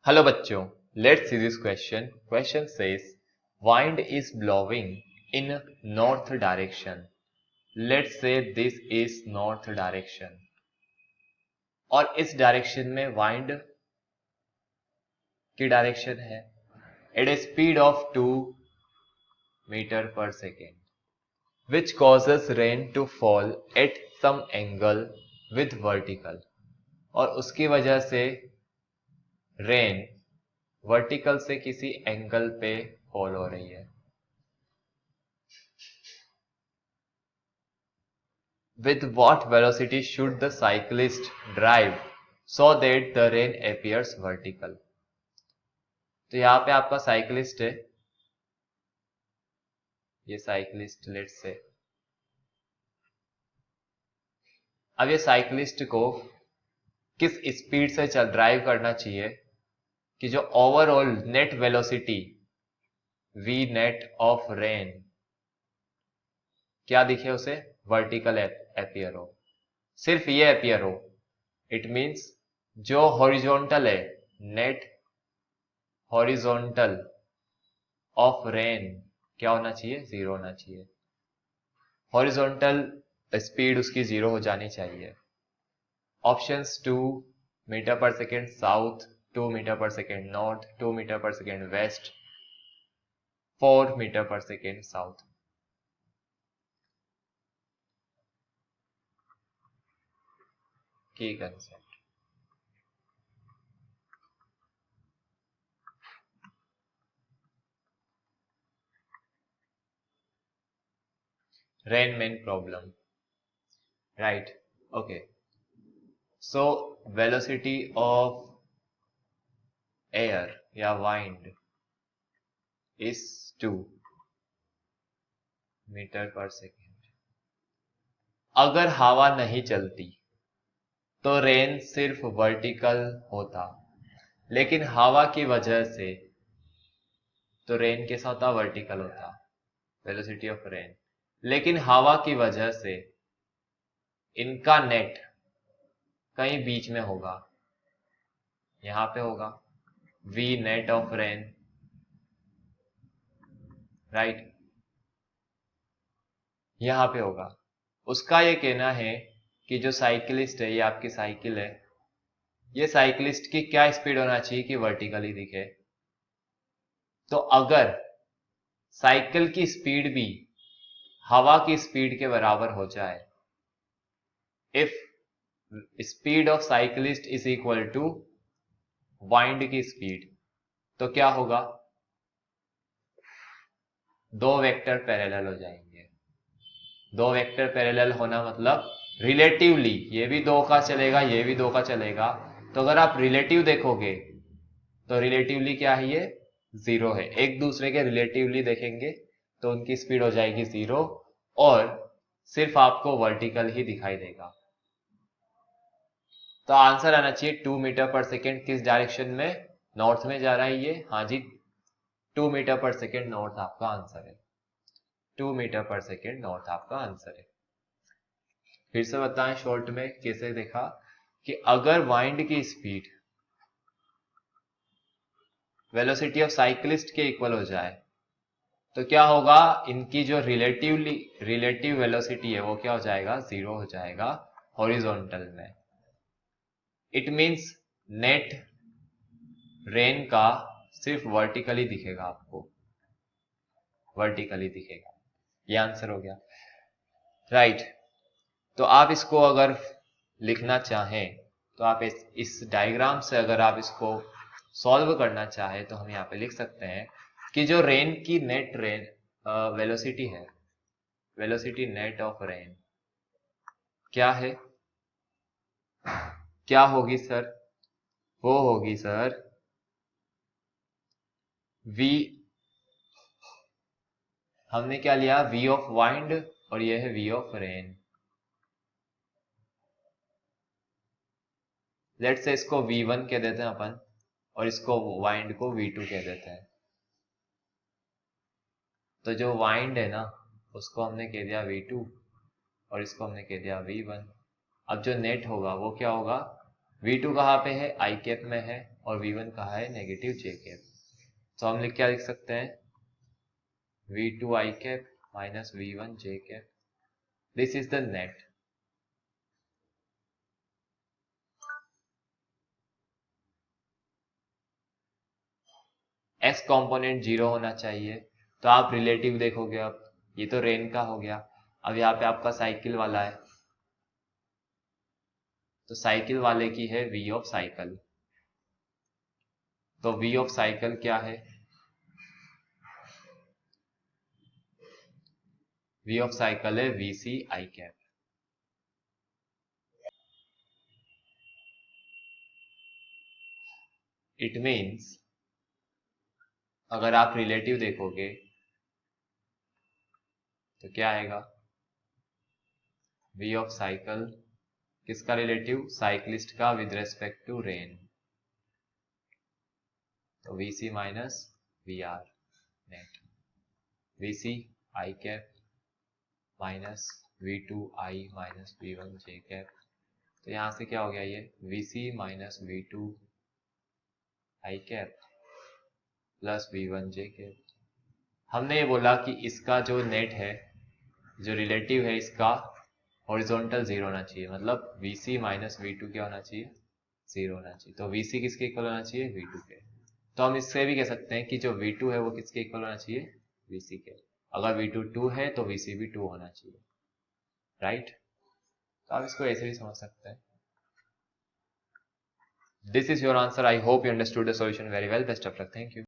Hello बच्चों, let's see this question. Question says, wind is blowing in north direction. Let's say this is north direction. और इस direction में wind की direction है at a speed of 2 meter per second, which causes rain to fall at some angle with vertical. और उसकी वजह से rain vertical से किसी एंगल पे फॉल हो रही है. With what velocity should the cyclist drive so that the rain appears vertical? तो यहां पे आपका साइकिलिस्ट है, ये साइकिलिस्ट लेट्स से. अब ये साइकिलिस्ट को किस स्पीड से चल ड्राइव करना चाहिए कि जो overall net velocity V net of rain क्या दिखे, उसे वर्टिकल अपियर हो. सिर्फ ये अपियर हो, इट मींस जो हॉरिजॉन्टल है, नेट हॉरिजॉन्टल ऑफ रेन क्या होना चाहिए, 0 होना चाहिए. हॉरिजॉन्टल स्पीड उसकी 0 हो जानी चाहिए. ऑप्शंस 2 मीटर पर सेकेंड साउथ, 2 मीटर पर सेकेंड नॉर्थ, 2 मीटर पर सेकेंड वेस्ट, 4 मीटर पर सेकेंड साउथ. की concept Rainman problem, right? Okay, so velocity of air या wind is 2 मीटर पर सेकेंड. अगर हवा नहीं चलती तो रेन सिर्फ वर्टिकल होता, लेकिन हवा की वजह से तो रेन कैसा होता, वर्टिकल होता, वेलोसिटी ऑफ रेन. लेकिन हवा की वजह से इनका नेट कहीं बीच में होगा, यहां पे होगा V net of rain, right, यहां पे होगा. उसका ये कहना है कि जो साइकिलिस्ट है, ये आपकी साइकिल है, ये साइकिलिस्ट की क्या स्पीड होना चाहिए कि वर्टिकली दिखे. तो अगर साइकिल की स्पीड भी हवा की स्पीड के बराबर हो जाए, if speed of cyclist is equal to wind की स्पीड, तो क्या होगा, दो वेक्टर पैरेलल हो जाएंगे. दो वेक्टर पैरेलल होना मतलब रिलेटिवली ये भी 2 का चलेगा, ये भी 2 का चलेगा. तो अगर आप रिलेटिव देखोगे तो रिलेटिवली क्या है, ये 0 है. एक दूसरे के रिलेटिवली देखेंगे तो उनकी स्पीड हो जाएगी 0 और सिर्फ आपको वर्टिकल ही दिखाई देगा. तो आंसर आना चाहिए 2 मीटर पर सेकेंड. किस डायरेक्शन में, नॉर्थ में जा रहा है ये, हाँ जी, 2 मीटर पर सेकेंड नॉर्थ आपका आंसर है. 2 मीटर पर सेकेंड नॉर्थ आपका आंसर है. फिर से बताएं शॉर्ट में कैसे देखा कि अगर वाइंड की स्पीड वेलोसिटी ऑफ साइकिलिस्ट के इक्वल हो जाए तो क्या होगा, इनकी जो रिलेटिव वेलोसिटी है वो क्या हो जाएगा, 0 हो जाएगा हॉरिजॉन्टल में. इट मींस नेट रेन का सिर्फ वर्टिकली दिखेगा, आपको वर्टिकली दिखेगा. ये आंसर हो गया, राइट. तो आप इसको अगर लिखना चाहें तो आप इस डायग्राम से अगर आप इसको सॉल्व करना चाहें तो हम यहाँ पे लिख सकते हैं कि जो रेन की नेट रेन वेलोसिटी है, वेलोसिटी नेट ऑफ रेन क्या है, क्या होगी सर, वो होगी सर v, हमने क्या लिया, v ऑफ वाइंड और ये है v ऑफ रेन. लेट से इसको v1 कह देते हैं अपन और इसको वाइंड को v2 कह देते हैं. तो जो वाइंड है ना उसको हमने कह दिया v2 और इसको हमने कह दिया v1. अब जो नेट होगा वो क्या होगा, v2 कहाँ पे है, आई कैप में है और V1 कहा है नेगेटिव जे कैप। तो हम क्या लिख सकते हैं, V2 I cap minus V1 J cap, this is the net. X component 0 होना चाहिए, तो आप रिलेटिव देखोगे। अब ये तो रेन का हो गया, अब यहाँ पे आपका साइकिल वाला है, तो साइकिल वाले की है V ऑफ साइकिल। तो V ऑफ साइकिल क्या है, V ऑफ साइकिल है VC I cap. It means अगर आप रिलेटिव देखोगे तो क्या आएगा, V ऑफ साइकिल किसका रिलेटिव, साइक्लिस्ट का विद रेस्पेक्ट टू रेन, तो VC minus VR net, VC I cap minus V2 I minus V1 J cap. तो यहां से क्या हो गया, ये VC minus V2 I cap plus V1 J cap. हमने ये बोला कि इसका जो नेट है, जो रिलेटिव है, इसका हॉरिजॉन्टल 0 होना चाहिए, मतलब VC माइनस V2 क्या होना चाहिए, 0 होना चाहिए। तो VC किसके इक्वल होना चाहिए, V2 के। तो हम इससे भी कह सकते हैं कि जो V2 है वो किसके इक्वल होना चाहिए, VC के। अगर V2 2 है तो VC भी 2 होना चाहिए, राइट। तो आप इसको ऐसे भी समझ सकते हैं। This is your answer. I hope you understood the solution very well. Best of luck. Thank you.